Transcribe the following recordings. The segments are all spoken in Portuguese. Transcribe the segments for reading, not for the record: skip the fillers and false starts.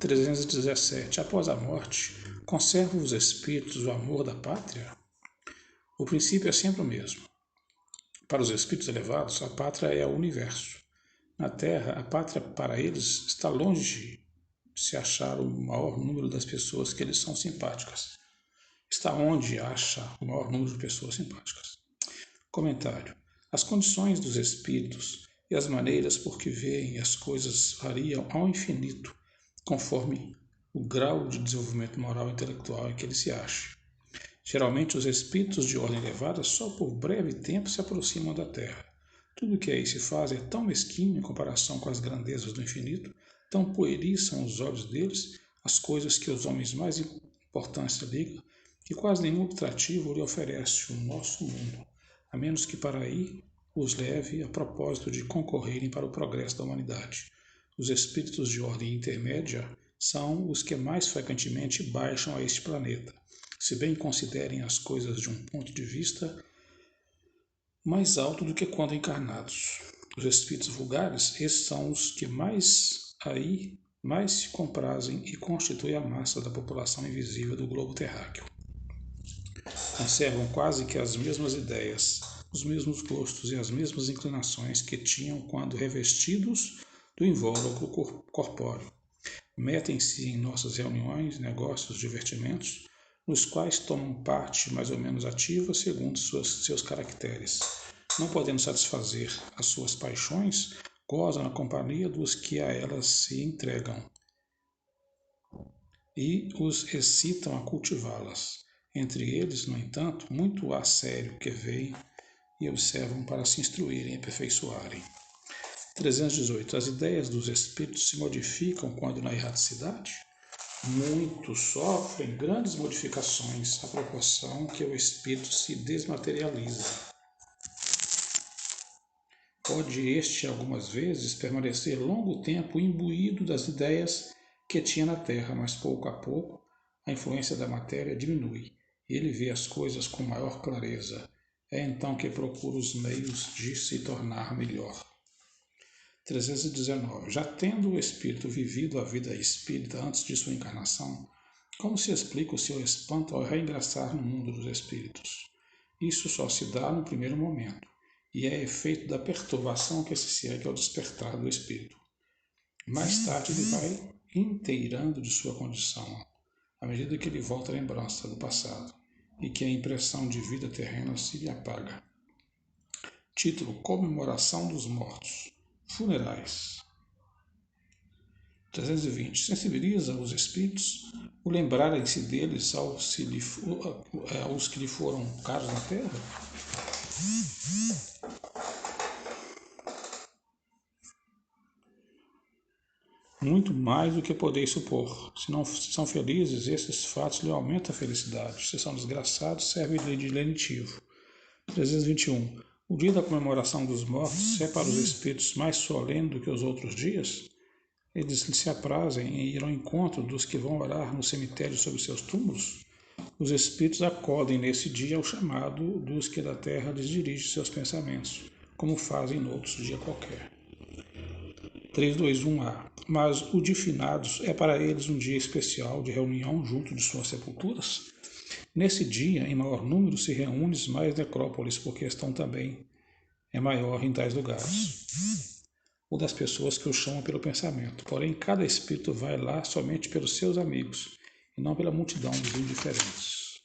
317. Após a morte, conservam os espíritos o amor da pátria? O princípio é sempre o mesmo. Para os espíritos elevados, a pátria é o universo. Na Terra, a pátria para eles está longe de se achar o maior número das pessoas que eles são simpáticas. Está onde acha o maior número de pessoas simpáticas. Comentário. As condições dos espíritos e as maneiras por que veem as coisas variam ao infinito, conforme o grau de desenvolvimento moral e intelectual em que ele se acha. Geralmente, os espíritos de ordem elevada só por breve tempo se aproximam da Terra. Tudo o que aí se faz é tão mesquinho em comparação com as grandezas do infinito, tão pueris são os olhos deles, as coisas que os homens mais importância ligam, que quase nenhum obstrativo lhe oferece o nosso mundo, a menos que para aí os leve a propósito de concorrerem para o progresso da humanidade. Os espíritos de ordem intermédia são os que mais frequentemente baixam a este planeta, se bem considerem as coisas de um ponto de vista mais alto do que quando encarnados. Os espíritos vulgares, esses são os que mais se comprazem e constituem a massa da população invisível do globo terráqueo. Conservam quase que as mesmas ideias, os mesmos gostos e as mesmas inclinações que tinham quando revestidos do invólucro corpóreo. Metem-se em nossas reuniões, negócios, divertimentos, nos quais tomam parte mais ou menos ativa segundo seus caracteres. Não podendo satisfazer as suas paixões, gozam na companhia dos que a elas se entregam e os excitam a cultivá-las. Entre eles, no entanto, muito há sério que veem e observam para se instruírem e aperfeiçoarem. 318. As ideias dos espíritos se modificam quando na erraticidade? Muitos sofrem grandes modificações à proporção que o espírito se desmaterializa. Pode este, algumas vezes, permanecer longo tempo imbuído das ideias que tinha na Terra, mas pouco a pouco a influência da matéria diminui e ele vê as coisas com maior clareza. É então que procura os meios de se tornar melhor. 319. Já tendo o espírito vivido a vida espírita antes de sua encarnação, como se explica o seu espanto ao reingressar no mundo dos espíritos? Isso só se dá no primeiro momento, e é efeito da perturbação que se segue ao despertar do espírito. Mais tarde ele vai inteirando de sua condição, à medida que ele volta à lembrança do passado, e que a impressão de vida terrena se lhe apaga. Título: Comemoração dos Mortos. Funerais. 320. Sensibiliza os espíritos o lembrarem-se deles aos que lhe foram caros na terra? Muito mais do que podeis supor. Se não são felizes, esses fatos lhe aumentam a felicidade. Se são desgraçados, serve-lhe de lenitivo. 321. O dia da comemoração dos mortos é para os espíritos mais solene do que os outros dias? Eles se aprazem em ir ao encontro dos que vão orar no cemitério sobre seus túmulos? Os espíritos acodem nesse dia ao chamado dos que da terra lhes dirigem seus pensamentos, como fazem noutros dia qualquer. 321a. Mas o de finados é para eles um dia especial de reunião junto de suas sepulturas? Nesse dia, em maior número, se reúnem mais necrópolis, porque estão também maior em tais lugares. Ou das pessoas que o chamam pelo pensamento. Porém, cada espírito vai lá somente pelos seus amigos, e não pela multidão dos indiferentes.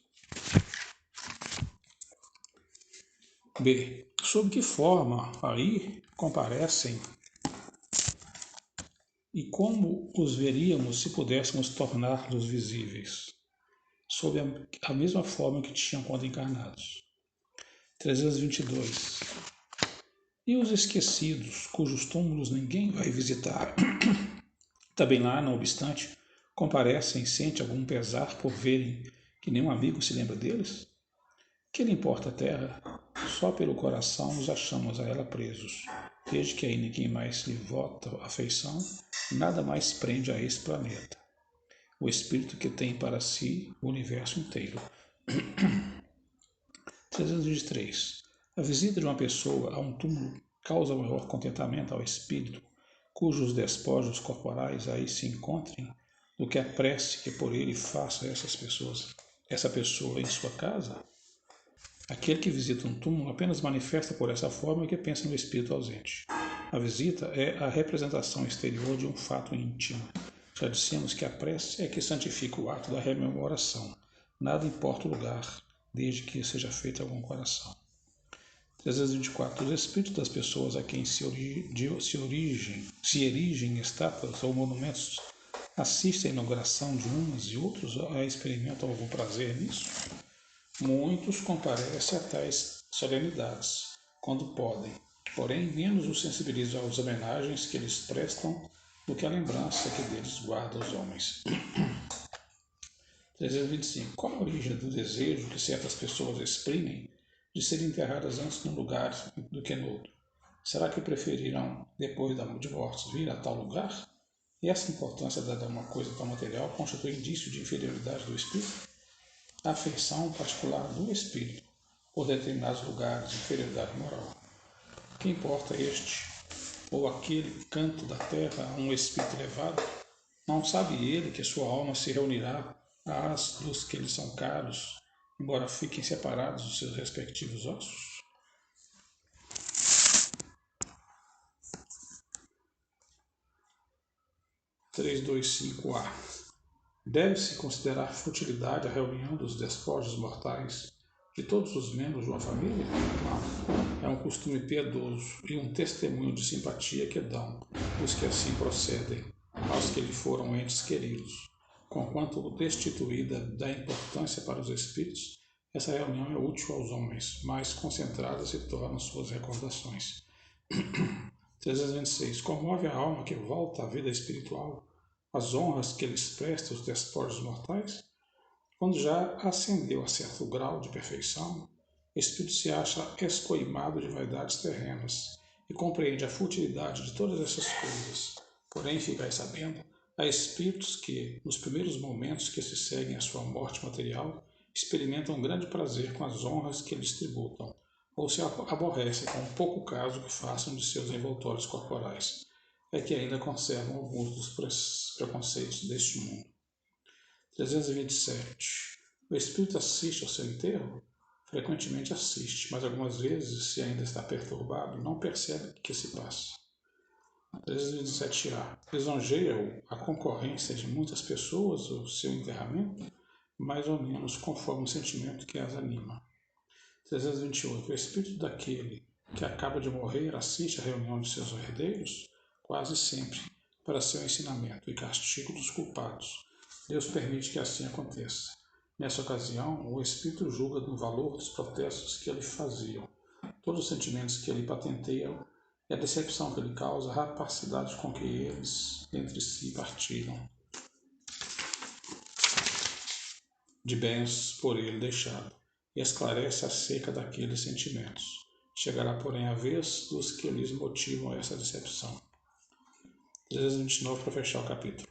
B. Sob que forma aí comparecem e como os veríamos se pudéssemos torná-los visíveis? Sob a mesma forma que tinham quando encarnados. 322. E os esquecidos, cujos túmulos ninguém vai visitar, também lá, não obstante, comparecem e sentem algum pesar por verem que nenhum amigo se lembra deles? Que lhe importa a terra? Só pelo coração nos achamos a ela presos, desde que aí ninguém mais lhe vota afeição, nada mais prende a esse planeta. O espírito que tem para si o universo inteiro. 323. A visita de uma pessoa a um túmulo causa maior contentamento ao espírito, cujos despojos corporais aí se encontrem, do que a prece que por ele faça essa pessoa em sua casa? Aquele que visita um túmulo apenas manifesta por essa forma que pensa no espírito ausente. A visita é a representação exterior de um fato íntimo. Já dissemos que a prece é que santifica o ato da rememoração. Nada importa o lugar, desde que seja feita com o coração. 324. Os espíritos das pessoas a quem se erigem estátuas ou monumentos assistem à inauguração de umas e outros experimentam algum prazer nisso? Muitos comparecem a tais solenidades, quando podem, porém menos os sensibilizam às homenagens que eles prestam do que a lembrança que deles guarda os homens. 325. Qual a origem do desejo que certas pessoas exprimem de serem enterradas antes num lugar do que no outro? Será que preferirão, depois de mortos, vir a tal lugar? E essa importância dada a uma coisa tão material constitui indício de inferioridade do espírito? A afeição particular do espírito por determinados lugares de inferioridade moral. Que importa este ou aquele canto da terra a um espírito elevado? Não sabe ele que sua alma se reunirá às dos que lhe são caros, embora fiquem separados dos seus respectivos ossos? 325A. Deve-se considerar futilidade a reunião dos despojos mortais de todos os membros de uma família? Não. É um costume piedoso e um testemunho de simpatia que dão os que assim procedem aos que lhe foram entes queridos. Conquanto destituída da importância para os espíritos, essa reunião é útil aos homens, mais concentradas se tornam suas recordações. 326. Comove a alma que volta à vida espiritual as honras que lhes presta os despojos mortais? Quando já ascendeu a certo grau de perfeição, o espírito se acha escoimado de vaidades terrenas e compreende a futilidade de todas essas coisas. Porém, ficai sabendo, há espíritos que, nos primeiros momentos que se seguem à sua morte material, experimentam um grande prazer com as honras que lhes tributam, ou se aborrecem com um pouco caso que façam de seus envoltórios corporais. É que ainda conservam alguns dos preconceitos deste mundo. 327. O espírito assiste ao seu enterro? Frequentemente assiste, mas algumas vezes, se ainda está perturbado, não percebe o que se passa. 327A. Lisonjeia-o a concorrência de muitas pessoas o seu enterramento? Mais ou menos conforme o sentimento que as anima. 328. O espírito daquele que acaba de morrer assiste à reunião de seus herdeiros? Quase sempre, para seu ensinamento e castigo dos culpados. Deus permite que assim aconteça. Nessa ocasião, o espírito julga no valor dos protestos que lhe faziam, todos os sentimentos que lhe patenteiam e a decepção que lhe causa a rapacidade com que eles entre si partilham de bens por ele deixado, e esclarece acerca daqueles sentimentos. Chegará, porém, a vez dos que lhes motivam essa decepção. 329 para fechar o capítulo.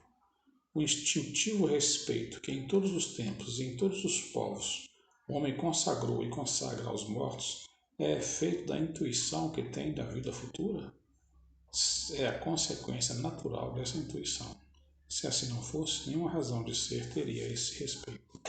O instintivo respeito que em todos os tempos e em todos os povos o homem consagrou e consagra aos mortos é efeito da intuição que tem da vida futura? É a consequência natural dessa intuição. Se assim não fosse, nenhuma razão de ser teria esse respeito.